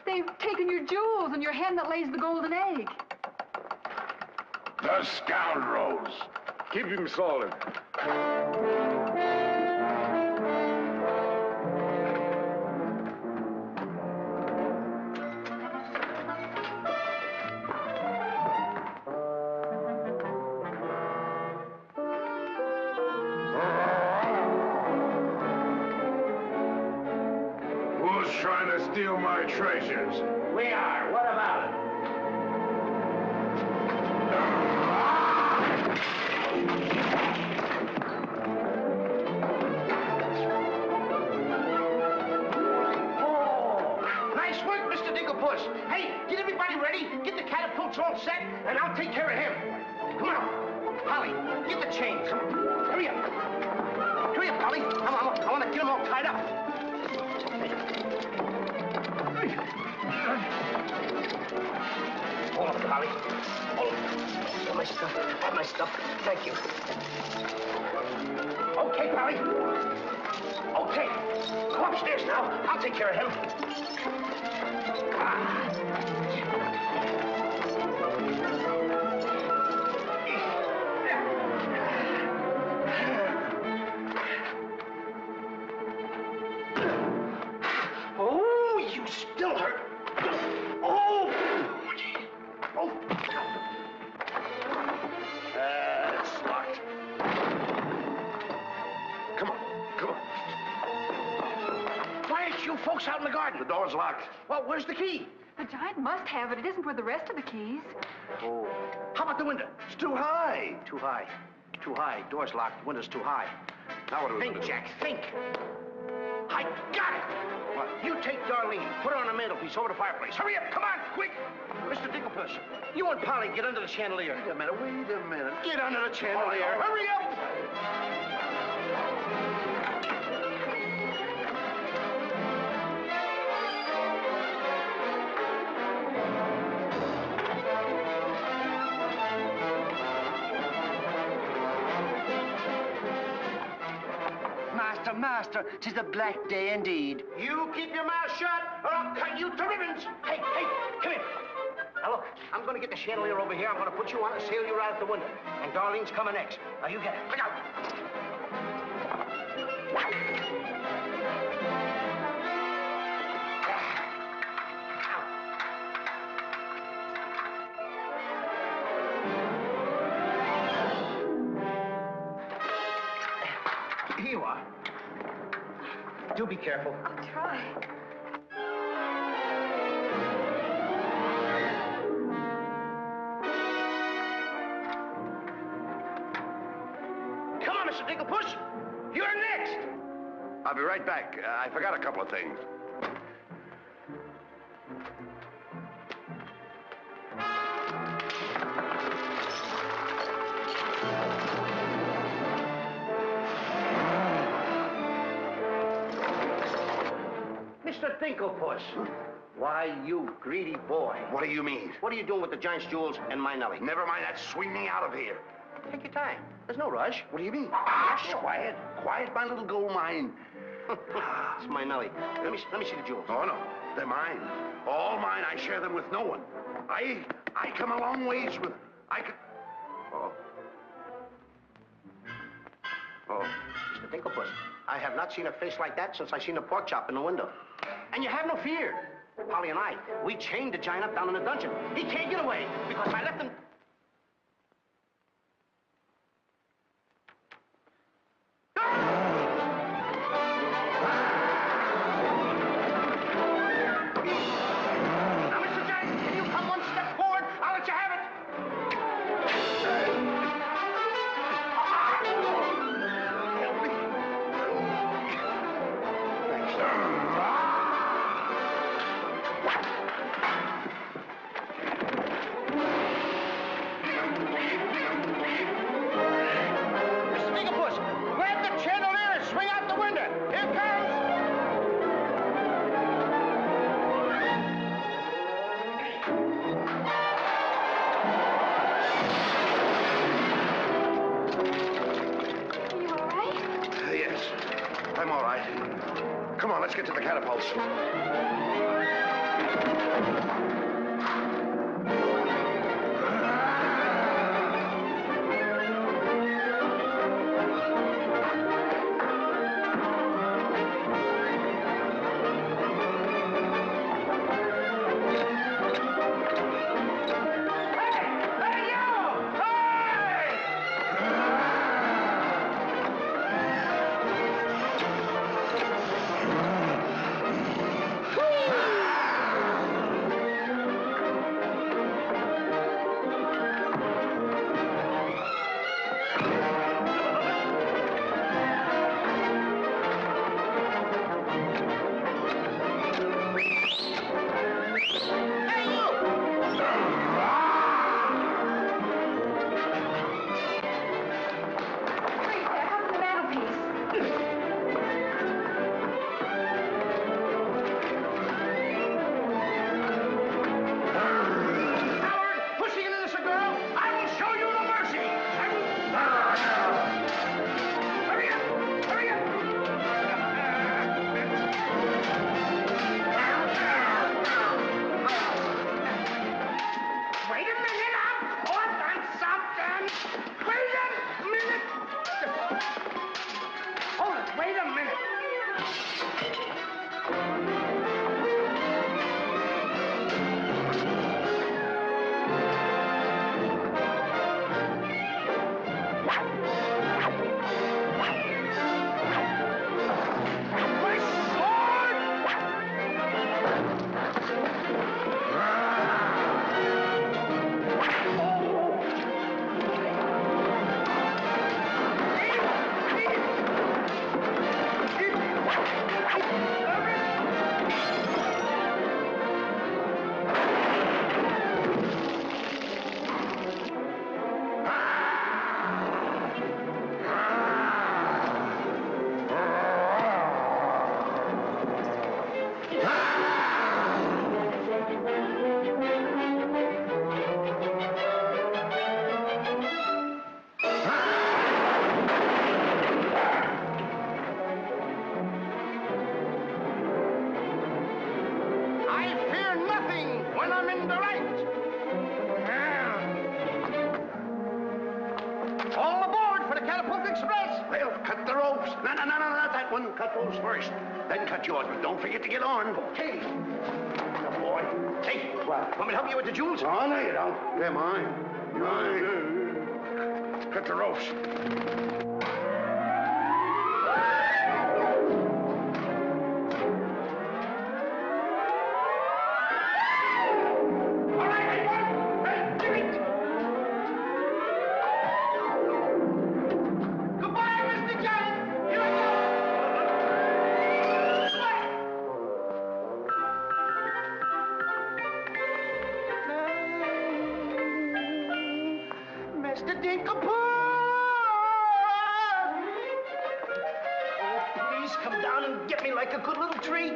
They've taken your jewels and your hen that lays the golden egg. The scoundrels! Keep him solid. Who's trying to steal my treasures? We are. What about it? Nice work, Mr. Dinkelpuss. Hey, get everybody ready. Get the catapults all set, and I'll take care of him. Come on. Polly, get the chains. Come on. Hurry up. Hurry up, Polly. I want to get them all tied up. Hold on, Polly. Hold on. All my stuff. All my stuff. Thank you. Okay, Polly. Okay. Go upstairs now. I'll take care of him. Oh, you still hurt. Oh! Oh! It's locked. Come on, come on. Why aren't you folks out in the garden? The door's locked. Well, where's the key? The giant must have it. It isn't with the rest of the keys. Oh. How about the window? It's too high. Too high. Too high. Door's locked. Window's too high. Now what do we Think, do? Jack, think. I got it! What? You take Darlene, put her on the mantelpiece over the fireplace. Hurry up, come on, quick! Mr. Dinkelpuss, you and Polly get under the chandelier. Wait a minute. Get under the chandelier. Oh, Hurry up! Master, 'tis a black day indeed. You keep your mouth shut, or I'll cut you to ribbons. Hey, come here. Now look, I'm gonna get the chandelier over here. I'm gonna put you on and sail you right out the window. And Darlene's coming next. Now you get it. Look out. Here you are. Do be careful. I'll try. Come on, Mr. Dinkelpuss. You're next. I'll be right back. I forgot a couple of things. Mr. Dinkelpuss. Why, you greedy boy. What do you mean? What are you doing with the giant's jewels and my Nellie? Never mind that. Swing me out of here. Take your time. There's no rush. What do you mean? Quiet. Quiet, my little gold mine. It's my Nellie. Let me see the jewels. Oh, no. They're mine. All mine. I share them with no one. I come a long ways with... Oh. Mr. Dinkelpuss, I have not seen a face like that since I seen a pork chop in the window. And you have no fear. Polly and I, we chained the giant up down in the dungeon. He can't get away because I left him... Now, Mr. Giant, can you come one step forward? I'll let you have it. Help me. right. Come on, let's get to the catapults. Cut those first, then cut yours, but don't forget to get on. Okay. Good boy. Hey, what? Want me to help you with the jewels? Oh, no, you don't. They're mine. Mine. Cut the ropes. Come down and get me like a good little tree.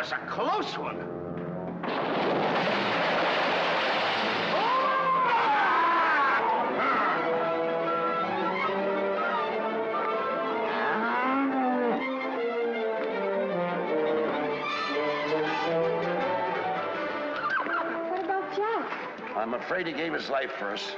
was a close one. What about Jack? I'm afraid he gave his life for us.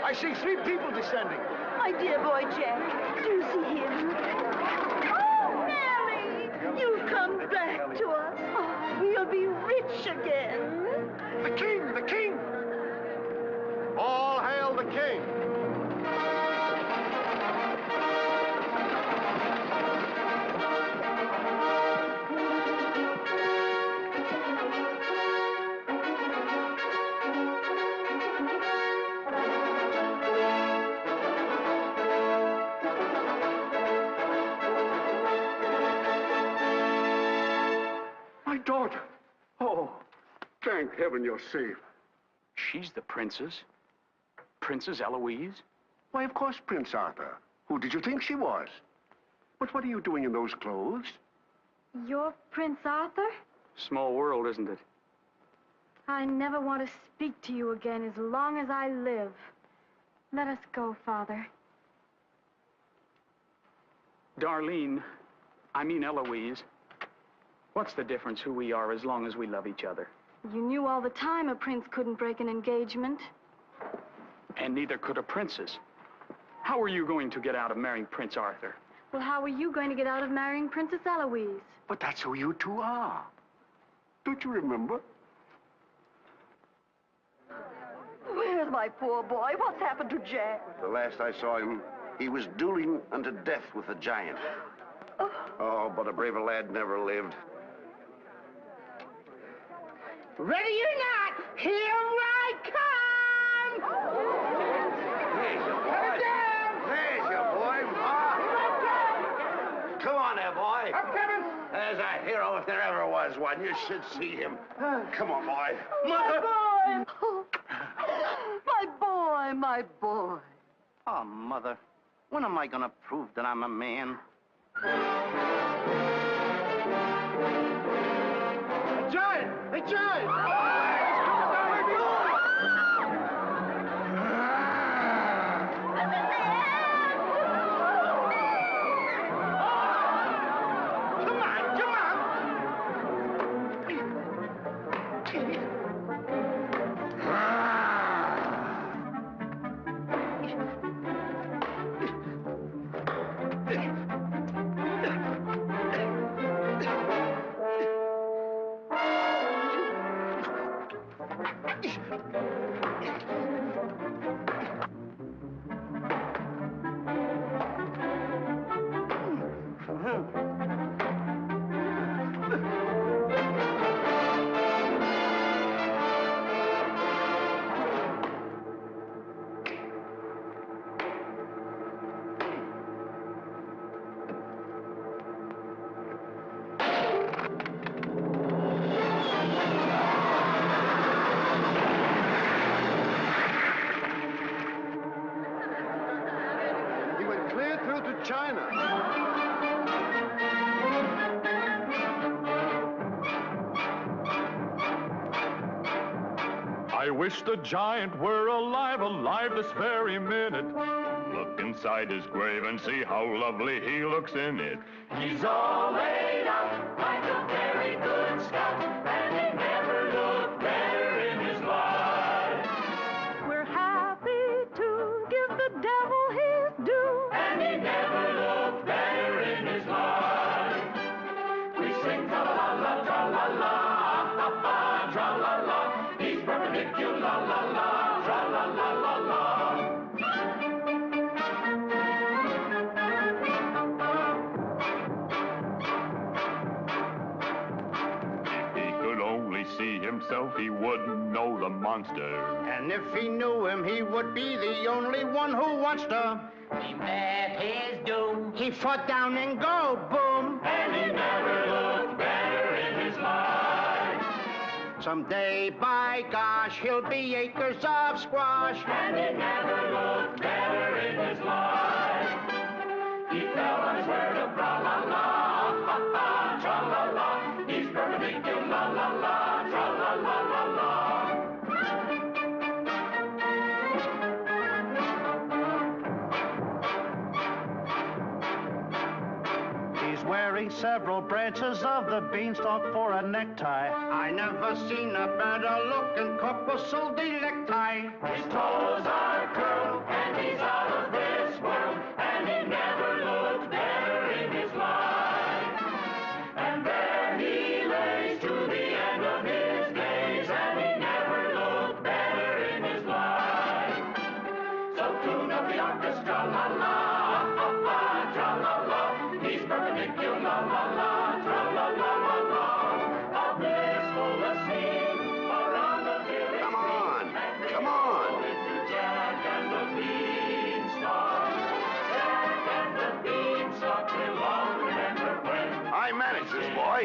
I see 3 people descending. My dear boy Jack, do you see him? Oh, Mary! You've come back to us. Oh, we'll be rich again. The king! The king! All hail the king! My daughter. Oh, thank heaven you're safe. She's the princess? Princess Eloise? Why, of course, Prince Arthur. Who did you think she was? But what are you doing in those clothes? You're Prince Arthur? Small world, isn't it? I never want to speak to you again as long as I live. Let us go, Father. Darlene, I mean Eloise. What's the difference who we are as long as we love each other? You knew all the time a prince couldn't break an engagement. And neither could a princess. How are you going to get out of marrying Prince Arthur? Well, how are you going to get out of marrying Princess Eloise? But that's who you two are. Don't you remember? Where's my poor boy? What's happened to Jack? The last I saw him, he was dueling unto death with a giant. Oh, but a braver lad never lived. Ready or not, here I come! There's your boy. There's your boy. Come on there, boy. I'm coming. There's a hero if there ever was one. You should see him. Come on, boy. My boy! My boy, my boy. Oh, Mother, when am I gonna prove that I'm a man? A giant! A giant! I wish the giant were alive, alive this very minute. Look inside his grave and see how lovely he looks in it. He's all laid out like a very good scout, and he never looked better in his life. We're happy to give the devil his due, And he never looked better in his life. We sing tra-la-la, tra-la-la, ah-ha-ha, tra-la-la. He's perpendicular, la-la, tra-la-la-la-la. If he could only see himself, he wouldn't know the monster. And if he knew him, he would be the only one who wants to. He met his doom, He fought down and go, boom. and he never looked better in his life. Someday, by gosh, he'll be acres of squash. And he never looked better in his life. He fell on his word of tra-la-la, ah-ha-ha, tra-la-la. He's perpendicular, la-la, tra-la-la-la-la. He's wearing several branches of the beanstalk for a necktie. I never seen a better looking corpuscle necktie. His toes are curled, and he's out of this world, and he never looked better in his life. And there he lays to the end of his days, and he never looked better in his life. So tune up the orchestra, la-la, ah-ha-ha, tra-la-la. He's perpendicular, la-la, tra-la-la-la-la. A blissful scene around the village. Come on, come on. Jack and the Beanstalk. Jack and the Beanstalk will all remember when. I manage this, boy.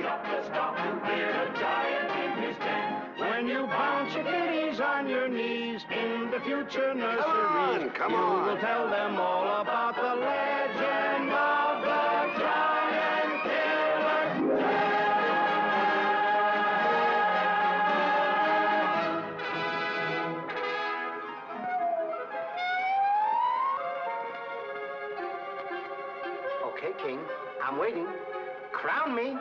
Stop to hear a giant in his tent. When you bounce your kitties on your knees in the future nurseries, come you on. will tell them all about the legend of the giant killer. Okay, King, I'm waiting. Crown me.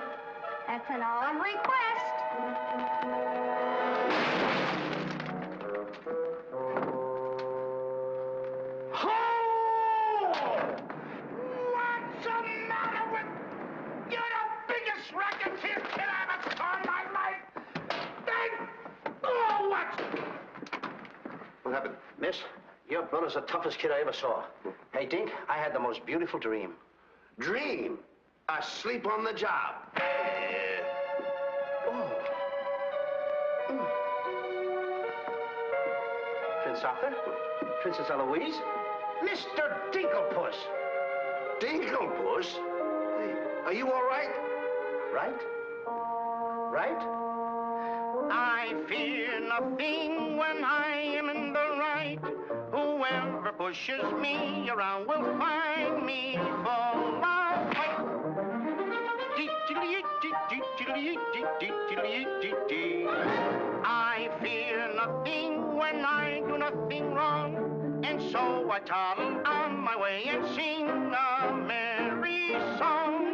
That's an odd request. What's the matter with... You're the biggest racketeer kid I ever saw in my life. Oh, what? What happened? Miss, your brother's the toughest kid I ever saw. Hey, Dink, I had the most beautiful dream. Dream. Asleep on the job. Prince Arthur? Princess Eloise? Mr. Dinklepuss! Dinklepuss? Hey, are you all right? Right? Right? I fear nothing when I am in the right. Whoever pushes me around will find me full of fight. I fear nothing when I do nothing wrong, and so I toddle on my way and sing a merry song.